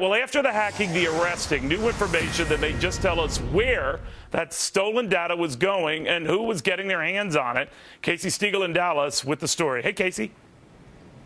well, after the hacking, the arresting, new information that may just tell us where that stolen data was going and who was getting their hands on it. Casey Stiegel in Dallas with the story. Hey, Casey.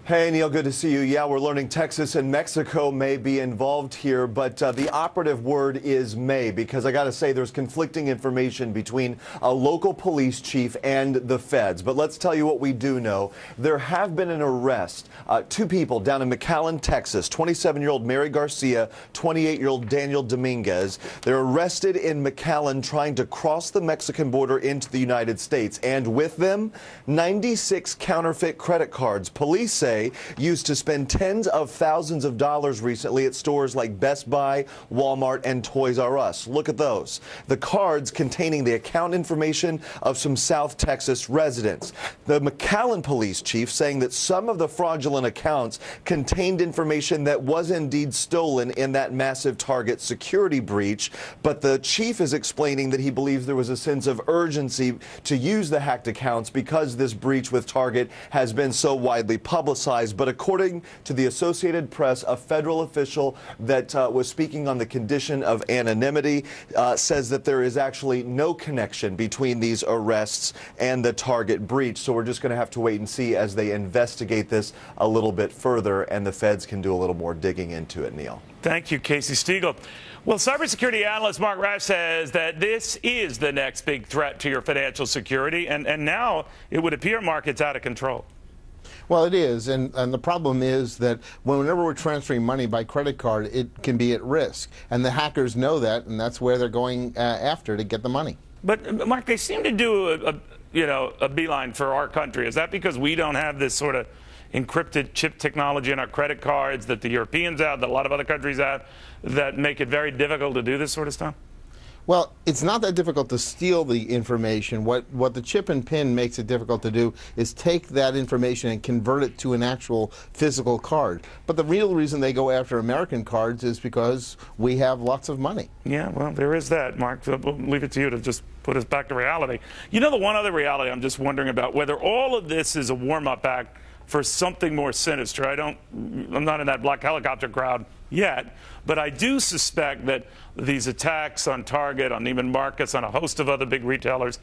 Hey, Neil, good to see you. Yeah, we're learning Texas and Mexico may be involved here, but the operative word is may, because I got to say there's conflicting information between a local police chief and the feds. But let's tell you what we do know. There have been an arrest. Two people down in McAllen, Texas, 27-year-old Mary Garcia, 28-year-old Daniel Dominguez. They're arrested in McAllen trying to cross the Mexican border into the United States. And with them, 96 counterfeit credit cards. Police say used to spend tens of thousands of dollars recently at stores like Best Buy, Walmart, and Toys R Us. Look at those. The cards containing the account information of some South Texas residents. The McAllen police chief saying that some of the fraudulent accounts contained information that was indeed stolen in that massive Target security breach. But the chief is explaining that he believes there was a sense of urgency to use the hacked accounts because this breach with Target has been so widely publicized. But according to the Associated Press, a federal official that was speaking on the condition of anonymity says that there is actually no connection between these arrests and the Target breach. So we're just going to have to wait and see as they investigate this a little bit further and the feds can do a little more digging into it, Neil. Thank you, Casey Stiegel. Well, cybersecurity analyst Mark Rash says that this is the next big threat to your financial security. And now it would appear, Mark, it's out of control. Well, it is, and the problem is that whenever we're transferring money by credit card, it can be at risk, and the hackers know that, and that's where they're going after to get the money. But Mark, they seem to do a beeline for our country. Is that because we don't have this sort of encrypted chip technology in our credit cards that the Europeans have, that a lot of other countries have, that make it very difficult to do this sort of stuff? Well, it's not that difficult to steal the information. What the chip and pin makes it difficult to do is take that information and convert it to an actual physical card. But the real reason they go after American cards is because we have lots of money. Yeah, well, there is that, Mark. So we'll leave it to you to just put us back to reality. You know, the one other reality I'm just wondering about, whether all of this is a warm-up act for something more sinister. I'm not in that black helicopter crowd yet, but I do suspect that these attacks on Target, on Neiman Marcus, on a host of other big retailers,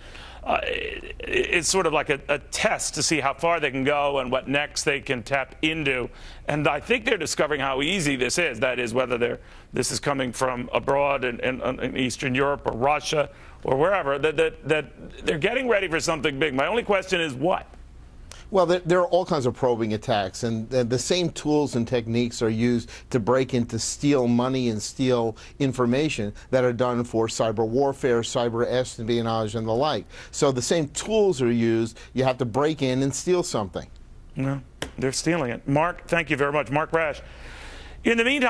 it's sort of like a test to see how far they can go and what next they can tap into. And I think they're discovering how easy this is. That is, whether this is coming from abroad in Eastern Europe or Russia or wherever, that they're getting ready for something big. My only question is what? Well, there are all kinds of probing attacks, and the same tools and techniques are used to break in to steal money and steal information that are done for cyber warfare, cyber espionage, and the like. So the same tools are used. You have to break in and steal something. No, they're stealing it. Mark, thank you very much. Mark Rash. In the meantime,